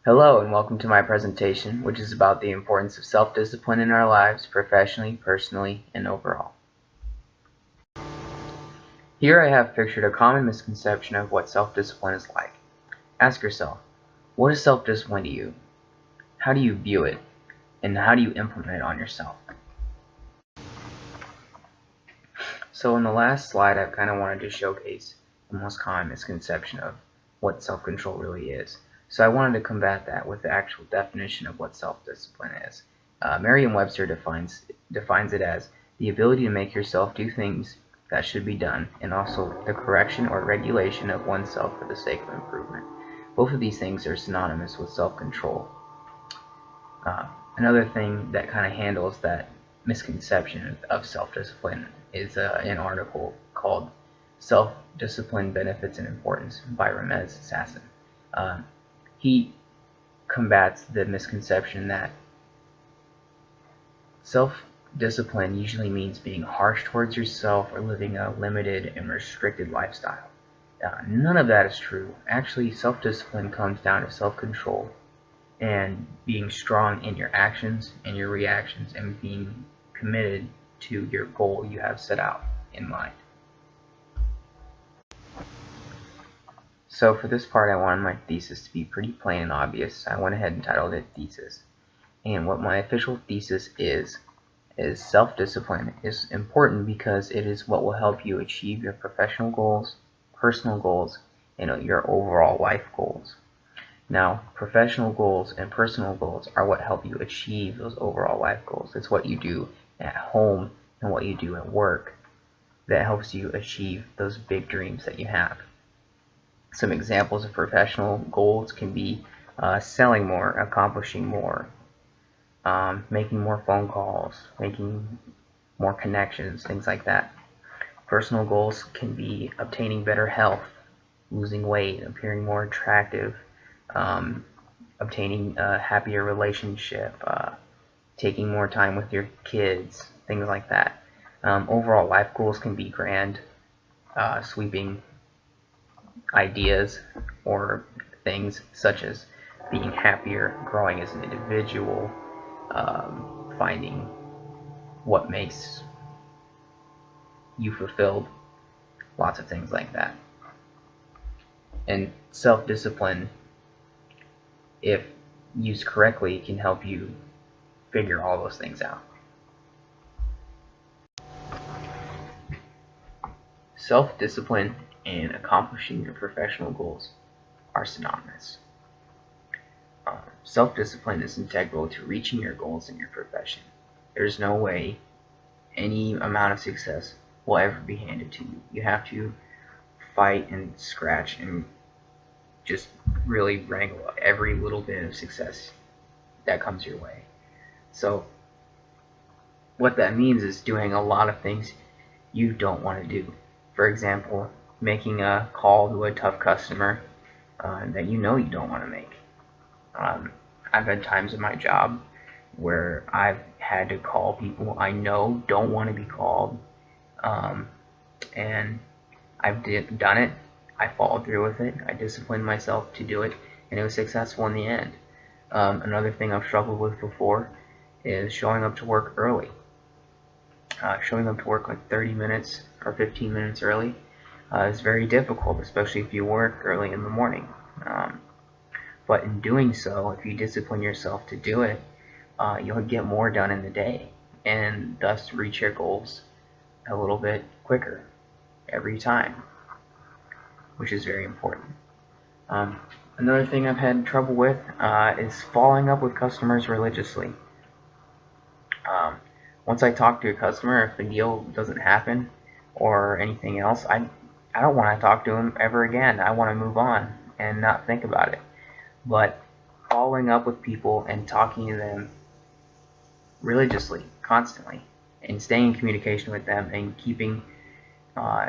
Hello and welcome to my presentation, which is about the importance of self-discipline in our lives, professionally, personally, and overall. Here I have pictured a common misconception of what self-discipline is like. Ask yourself, what is self-discipline to you? How do you view it? And how do you implement it on yourself? So in the last slide, I kind of wanted to showcase the most common misconception of what self-control really is. So I wanted to combat that with the actual definition of what self-discipline is. Merriam-Webster defines it as the ability to make yourself do things that should be done, and also the correction or regulation of oneself for the sake of improvement. Both of these things are synonymous with self-control. Another thing that kind of handles that misconception of self-discipline is an article called Self-Discipline Benefits and Importance by Ramez Sasson. He combats the misconception that self-discipline usually means being harsh towards yourself or living a limited and restricted lifestyle. None of that is true. Actually, self-discipline comes down to self-control and being strong in your actions and your reactions and being committed to your goal you have set out in mind. So for this part, I wanted my thesis to be pretty plain and obvious. I went ahead and titled it Thesis. And what my official thesis is self-discipline is important because it is what will help you achieve your professional goals, personal goals, and your overall life goals. Now, professional goals and personal goals are what help you achieve those overall life goals. It's what you do at home and what you do at work that helps you achieve those big dreams that you have. Some examples of professional goals can be selling more, accomplishing more, making more phone calls, making more connections, things like that. Personal goals can be obtaining better health, losing weight, appearing more attractive, obtaining a happier relationship, taking more time with your kids, things like that. Overall life goals can be grand, sweeping ideas or things such as being happier, growing as an individual, finding what makes you fulfilled, lots of things like that. And self-discipline, if used correctly, can help you figure all those things out. Self-discipline and accomplishing your professional goals are synonymous. Self-discipline is integral to reaching your goals in your profession. There's no way any amount of success will ever be handed to you. You have to fight and scratch and just really wrangle every little bit of success that comes your way. So what that means is doing a lot of things you don't want to do. For example, making a call to a tough customer that you know you don't want to make. I've had times in my job where I've had to call people I know don't want to be called, and I've done it. I followed through with it. I disciplined myself to do it, and it was successful in the end. Another thing I've struggled with before is showing up to work early. Showing up to work like 30 minutes or 15 minutes early is very difficult, especially if you work early in the morning. But in doing so, if you discipline yourself to do it, you'll get more done in the day and thus reach your goals a little bit quicker every time, which is very important. Another thing I've had trouble with is following up with customers religiously. Once I talk to a customer, if the deal doesn't happen or anything else, I don't want to talk to them ever again. I want to move on and not think about it. But following up with people and talking to them religiously, constantly, and staying in communication with them and keeping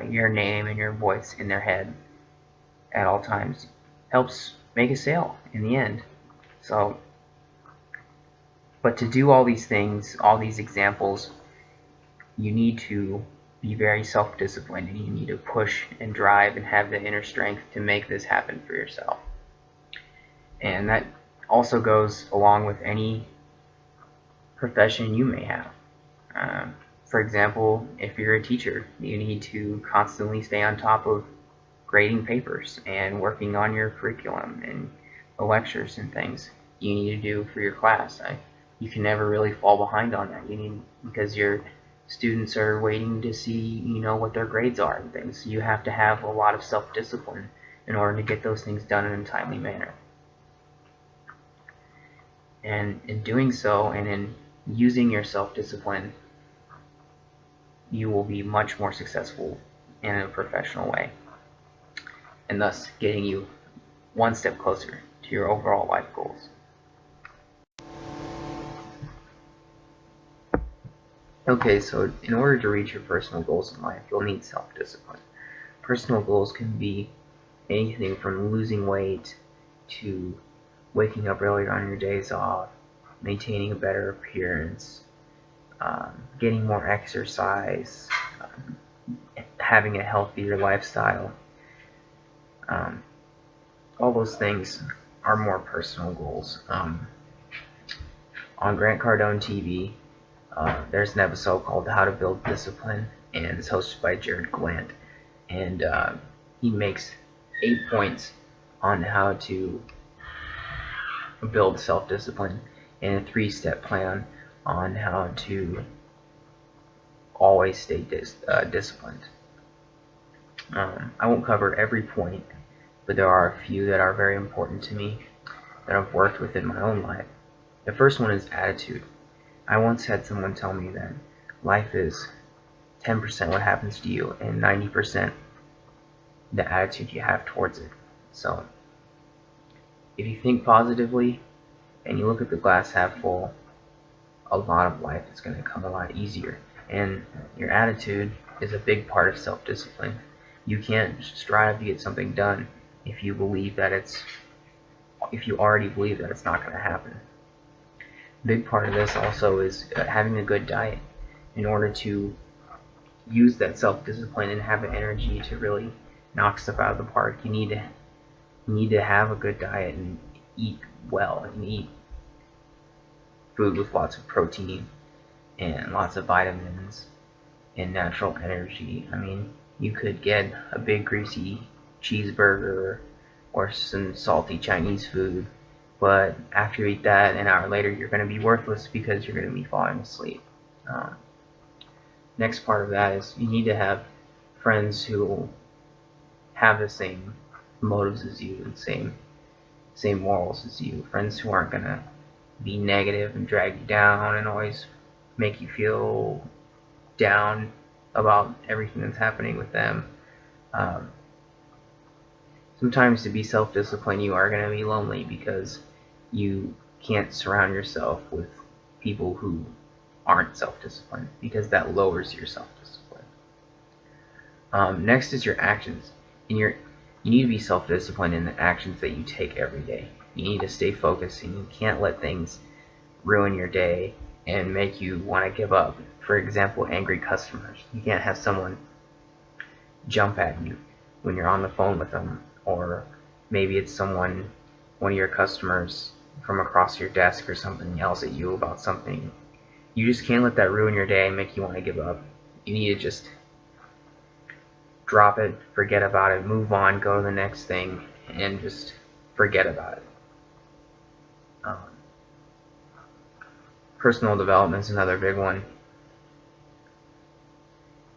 your name and your voice in their head at all times helps make a sale in the end. So, but to do all these things, all these examples, you need to be very self-disciplined, and you need to push and drive and have the inner strength to make this happen for yourself. And that also goes along with any profession you may have. For example, if you're a teacher, you need to constantly stay on top of grading papers and working on your curriculum and the lectures and things you need to do for your class. You can never really fall behind on that. Because your students are waiting to see what their grades are and things. You have to have a lot of self-discipline in order to get those things done in a timely manner. And in doing so, and in using your self-discipline, you will be much more successful in a professional way, and thus getting you one step closer to your overall life goals. Okay, so in order to reach your personal goals in life, you'll need self-discipline. Personal goals can be anything from losing weight to waking up earlier on your days off, maintaining a better appearance, getting more exercise, having a healthier lifestyle. All those things are more personal goals. On Grant Cardone TV, there's an episode called How to Build Discipline, and it's hosted by Jared Glant. And he makes 8 points on how to build self-discipline and a 3-step plan on how to always stay disciplined. I won't cover every point, but there are a few that are very important to me that I've worked with in my own life. The first one is attitude. I once had someone tell me that life is 10% what happens to you and 90% the attitude you have towards it. So if you think positively and you look at the glass half full, a lot of life is going to come a lot easier. And your attitude is a big part of self-discipline. You can't strive to get something done if you already believe that it's not going to happen. A big part of this also is having a good diet. In order to use that self-discipline and have the energy to really knock stuff out of the park, you need to have a good diet and eat well and eat food with lots of protein and lots of vitamins and natural energy. I mean, you could get a big greasy cheeseburger or some salty Chinese food, but after you eat that, an hour later you're going to be worthless because you're going to be falling asleep. Next part of that is you need to have friends who have the same motives as you and same morals as you. Friends who aren't going to be negative and drag you down and always make you feel down about everything that's happening with them. Sometimes to be self-disciplined, you are going to be lonely because you can't surround yourself with people who aren't self-disciplined, because that lowers your self-discipline. Next is your actions. You need to be self-disciplined in the actions that you take every day. You need to stay focused, and you can't let things ruin your day and make you want to give up. For example, angry customers. You can't have someone jump at you when you're on the phone with them, or maybe it's one of your customers from across your desk or something yells at you about something. You just can't let that ruin your day and make you want to give up. You need to just drop it, forget about it, move on, go to the next thing, and just forget about it. Personal development is another big one.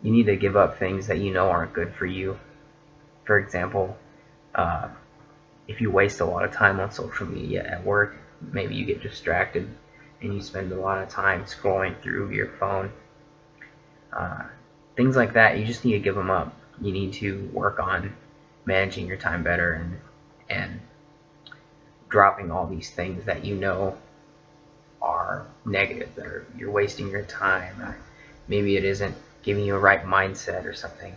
You need to give up things that you know aren't good for you. For example, if you waste a lot of time on social media at work, maybe you get distracted and you spend a lot of time scrolling through your phone. Things like that, you just need to give them up. You need to work on managing your time better and dropping all these things that you know are negative, that you're wasting your time, or maybe it isn't giving you a right mindset or something.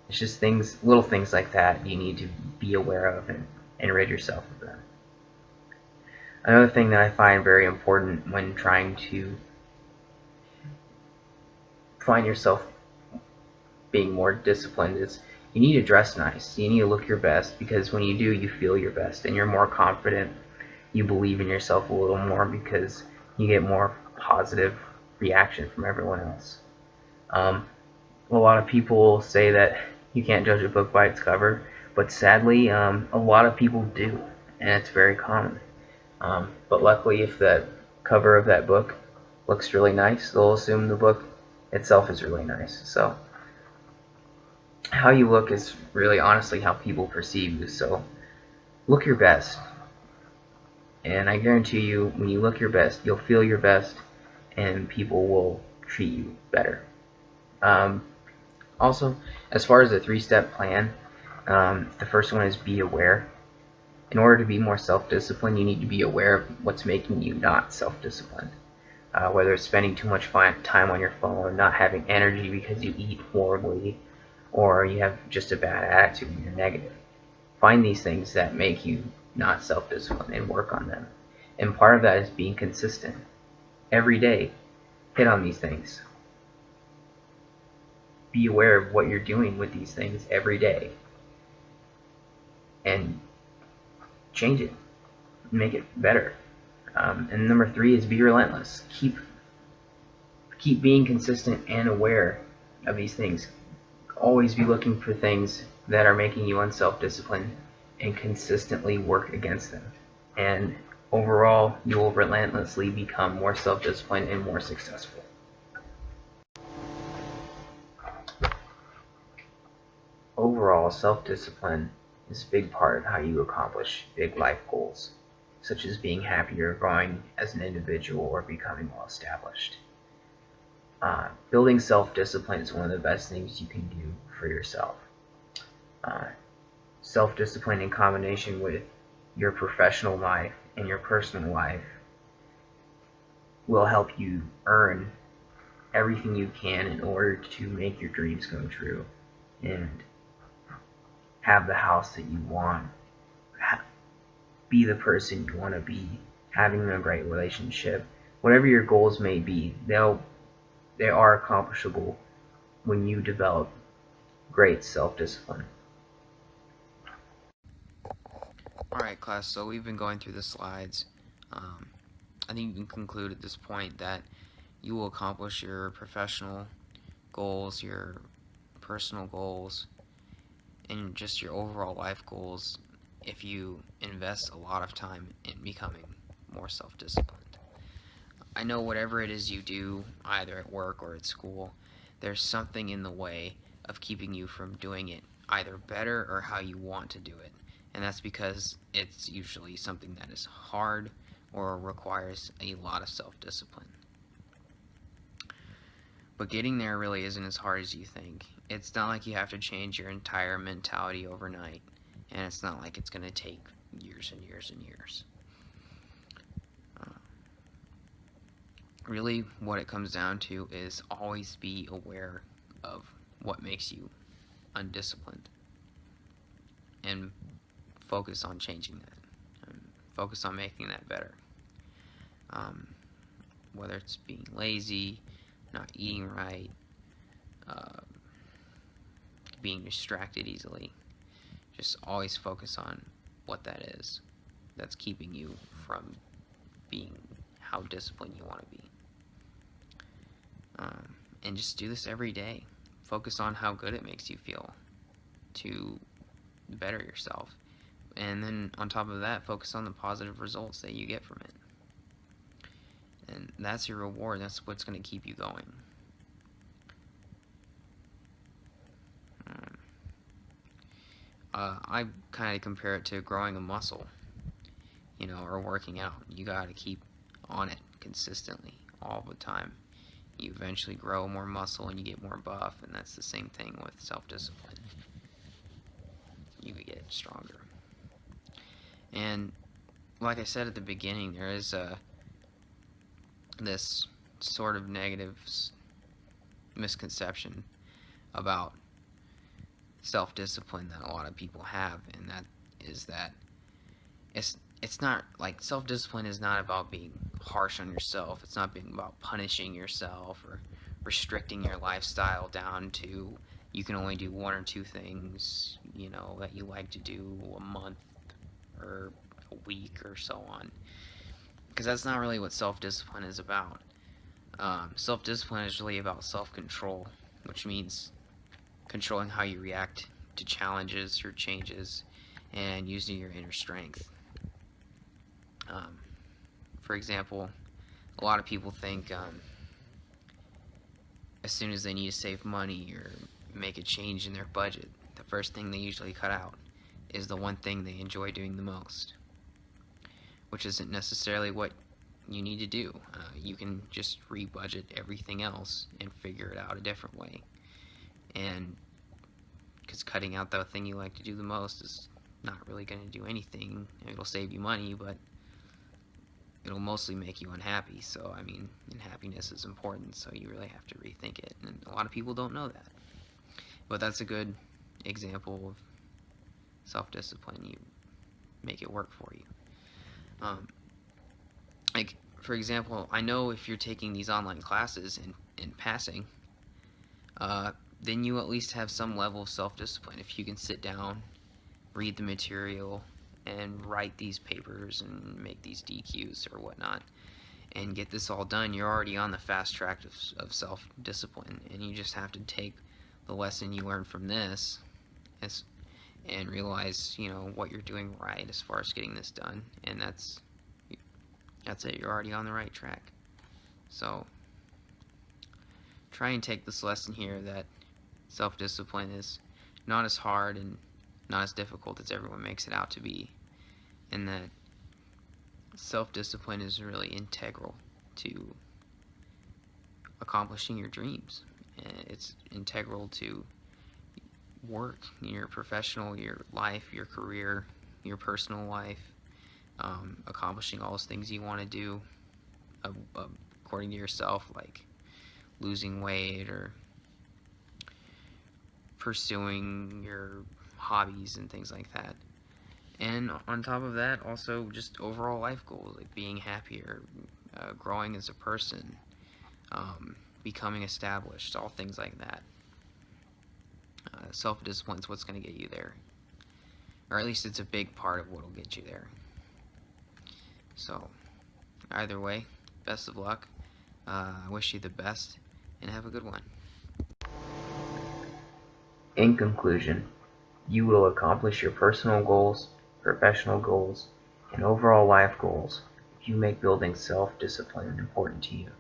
It's just little things like that you need to be aware of and rid yourself of them. Another thing that I find very important when trying to find yourself being more disciplined is you need to dress nice. You need to look your best, because when you do, you feel your best and you're more confident you believe in yourself a little more because you get more positive reaction from everyone else. A lot of people say that you can't judge a book by its cover, but sadly, a lot of people do, and it's very common. But luckily, if that cover of that book looks really nice, they'll assume the book itself is really nice. So how you look is really honestly how people perceive you. So look your best. And I guarantee you, when you look your best, you'll feel your best, and people will treat you better. Also, as far as the 3-step plan, the first one is be aware. In order to be more self-disciplined, you need to be aware of what's making you not self-disciplined. Whether it's spending too much time on your phone, not having energy because you eat horribly, or you have just a bad attitude and you're negative. Find these things that make you not self-disciplined and work on them. And part of that is being consistent. Every day, hit on these things. Be aware of what you're doing with these things every day. And change it. Make it better. And number 3 is be relentless. Keep being consistent and aware of these things. Always be looking for things that are making you unself-disciplined and consistently work against them. And overall, you will relentlessly become more self-disciplined and more successful. Overall, self-discipline is a big part of how you accomplish big life goals, such as being happier, growing as an individual, or becoming well established. Building self-discipline is one of the best things you can do for yourself. Self-discipline in combination with your professional life and your personal life will help you earn everything you can in order to make your dreams come true and have the house that you want, be the person you want to be, having a great relationship. Whatever your goals may be, they are accomplishable when you develop great self-discipline. Alright class, so we've been going through the slides. I think you can conclude at this point that you will accomplish your professional goals, your personal goals, and just your overall life goals if you invest a lot of time in becoming more self-disciplined. I know whatever it is you do, either at work or at school, there's something in the way of keeping you from doing it either better or how you want to do it. And that's because it's usually something that is hard or requires a lot of self-discipline. But getting there really isn't as hard as you think. It's not like you have to change your entire mentality overnight, and it's not like it's going to take years and years and years. Really, what it comes down to is always be aware of what makes you undisciplined and focus on changing that. And focus on making that better. Whether it's being lazy, not eating right, being distracted easily. Just always focus on what that is that's keeping you from being how disciplined you want to be. And just do this every day. Focus on how good it makes you feel to better yourself. And then on top of that, focus on the positive results that you get from it. And that's your reward. That's what's going to keep you going. I kind of compare it to growing a muscle, or working out. You got to keep on it consistently all the time. You eventually grow more muscle and you get more buff, and that's the same thing with self-discipline. You get stronger. And like I said at the beginning, there is this sort of negative misconception about self-discipline that a lot of people have, and that is that it's not like self-discipline is not about being harsh on yourself. It's not being about punishing yourself or restricting your lifestyle down to you can only do 1 or 2 things, that you like to do a month or a week or so on, because that's not really what self-discipline is about. Self-discipline is really about self-control, which means controlling how you react to challenges or changes and using your inner strength. Um, for example, a lot of people think as soon as they need to save money or make a change in their budget, the first thing they usually cut out is the one thing they enjoy doing the most, which isn't necessarily what you need to do. You can just re-budget everything else and figure it out a different way. And because cutting out the thing you like to do the most is not really going to do anything. It'll save you money, but it'll mostly make you unhappy. So, I mean, and happiness is important, so you really have to rethink it. And a lot of people don't know that. But that's a good example of self-discipline. You make it work for you. Like, for example, I know if you're taking these online classes and passing, then you at least have some level of self-discipline. If you can sit down, read the material, and write these papers and make these DQs or whatnot, and get this all done, you're already on the fast track of self-discipline, and you just have to take the lesson you learned from this and realize, you know, what you're doing right as far as getting this done, and that's it. You're already on the right track. So try and take this lesson here that self-discipline is not as hard and not as difficult as everyone makes it out to be, and that self-discipline is really integral to accomplishing your dreams. It's integral to work, your professional, your life, your career, your personal life, accomplishing all those things you want to do according to yourself, like losing weight or pursuing your hobbies and things like that. And on top of that, also just overall life goals, like being happier, growing as a person, becoming established, all things like that. Self-discipline is what's going to get you there. Or at least it's a big part of what will get you there. So, either way, best of luck. I wish you the best, and have a good one. In conclusion, you will accomplish your personal goals, professional goals, and overall life goals if you make building self-discipline important to you.